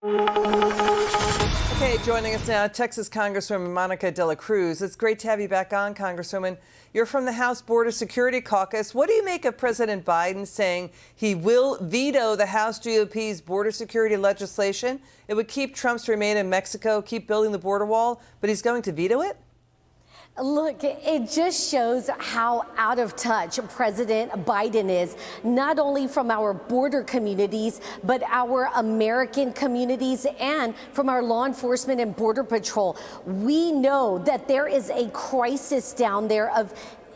Okay, joining us now, Texas Congresswoman Monica De La Cruz. It's great to have you back on, Congresswoman. You're from the House Border Security Caucus. What do you make of President Biden saying he will veto the House GOP's border security legislation? It would keep Trump's remain in Mexico, keep building the border wall, but he's going to veto it? Look, it just shows how out of touch President Biden is, not only from our border communities, but our American communities and from our law enforcement and border patrol. We know that there is a crisis down there of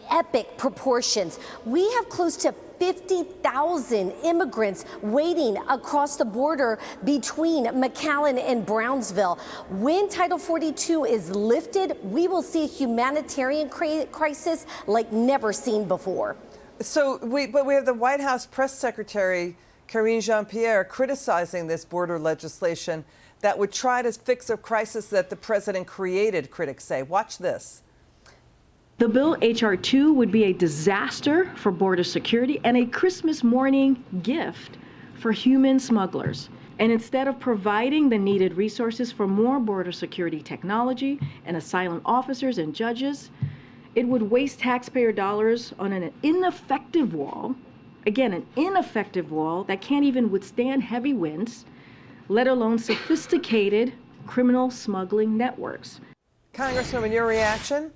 epic proportions. We have close to 50,000 immigrants waiting across the border between McAllen and Brownsville. When Title 42 is lifted, we will see a humanitarian crisis like never seen before. But we have the White House press secretary, Karine Jean-Pierre, criticizing this border legislation that would try to fix a crisis that the president created, critics say. Watch this. The bill, H.R. 2, would be a disaster for border security and a Christmas morning gift for human smugglers. And instead of providing the needed resources for more border security technology and asylum officers and judges, it would waste taxpayer dollars on an ineffective wall, again, an ineffective wall that can't even withstand heavy winds, let alone sophisticated criminal smuggling networks. Congresswoman, your reaction?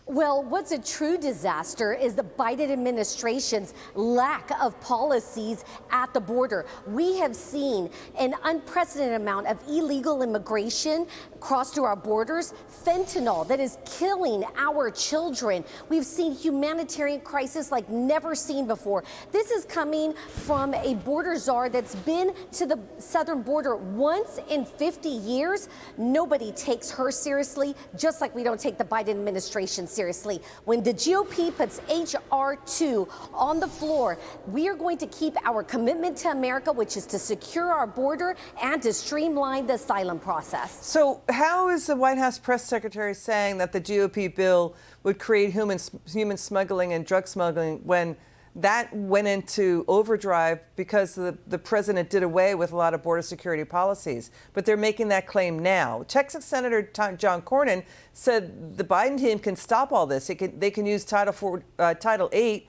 Well, what's a true disaster is the Biden administration's lack of policies at the border. We have seen an unprecedented amount of illegal immigration cross through our borders, fentanyl that is killing our children. We've seen humanitarian crisis like never seen before. This is coming from a border czar that's been to the southern border once in 50 years. Nobody takes her seriously, just like we don't take the Biden administration seriously. When the GOP puts H.R. 2 on the floor, we are going to keep our commitment to America, which is to secure our border and to streamline the asylum process. So how is the White House press secretary saying that the GOP bill would create human smuggling and drug smuggling when that went into overdrive because the president did away with a lot of border security policies? But they're making that claim now. Texas Senator John Cornyn said the Biden team can stop all this. They can use Title 8,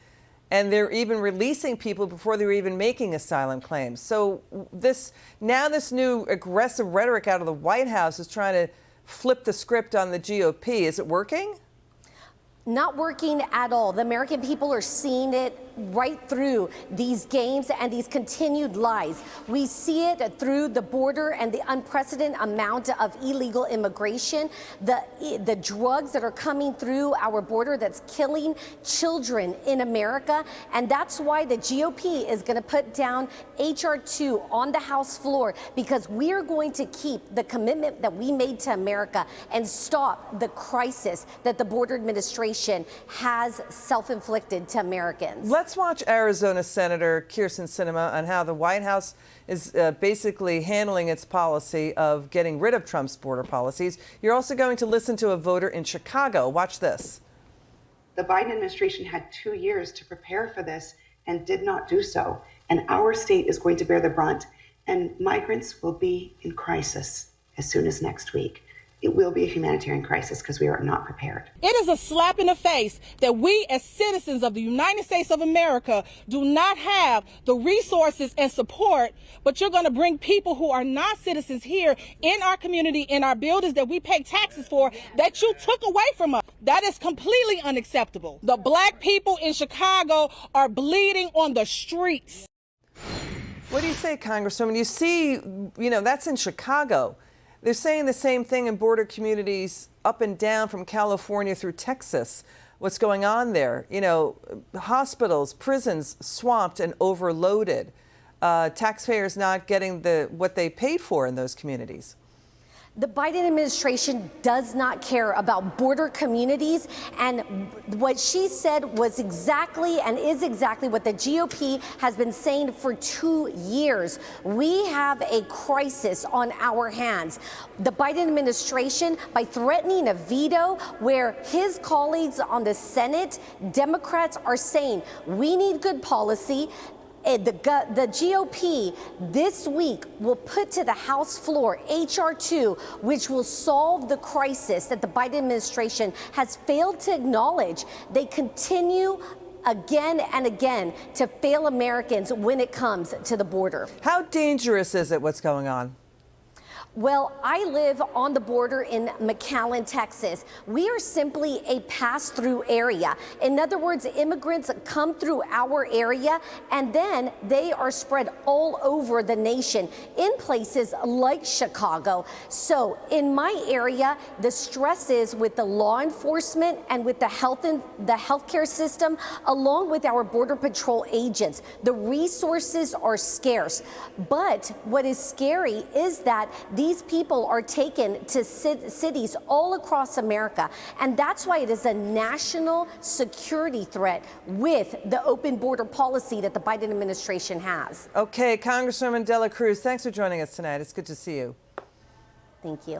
and they're even releasing people before they're even making asylum claims. So this new aggressive rhetoric out of the White House is trying to flip the script on the GOP. Is it working? Not working at all. The American people are seeing it right through these games and these continued lies. We see it through the border and the unprecedented amount of illegal immigration, the drugs that are coming through our border that's killing children in America. And that's why the GOP is going to put down H.R. 2 on the House floor, because we are going to keep the commitment that we made to America and stop the crisis that the border administration has self-inflicted to Americans. Let's watch Arizona Senator Kyrsten Sinema on how the White House is basically handling its policy of getting rid of Trump's border policies. You're also going to listen to a voter in Chicago. Watch this. The Biden administration had 2 years to prepare for this and did not do so. And our state is going to bear the brunt, and migrants will be in crisis as soon as next week. It will be a humanitarian crisis because we are not prepared. It is a slap in the face that we as citizens of the United States of America do not have the resources and support, but you're going to bring people who are not citizens here in our community, in our buildings that we pay taxes for, that you took away from us. That is completely unacceptable. The black people in Chicago are bleeding on the streets. What do you say, Congresswoman? You see, that's in Chicago. They're saying the same thing in border communities up and down from California through Texas. What's going on there? Hospitals, prisons swamped and overloaded. Taxpayers not getting what they paid for in those communities. The Biden administration does not care about border communities, and what she said was exactly and is exactly what the GOP has been saying for 2 years. We have a crisis on our hands. The Biden administration, by threatening a veto where his colleagues on the Senate, Democrats, are saying we need good policy, The GOP this week will put to the House floor H.R. 2, which will solve the crisis that the Biden administration has failed to acknowledge. They continue again and again to fail Americans when it comes to the border. How dangerous is it, what's going on? Well, I live on the border in McAllen, Texas. We are simply a pass-through area. In other words, immigrants come through our area and then they are spread all over the nation in places like Chicago. So in my area, the stress is with the law enforcement and with the healthcare system, along with our Border Patrol agents. The resources are scarce. But what is scary is that these people are taken to cities all across America. And that's why it is a national security threat with the open border policy that the Biden administration has. Okay, Congresswoman De La Cruz, thanks for joining us tonight. It's good to see you. Thank you.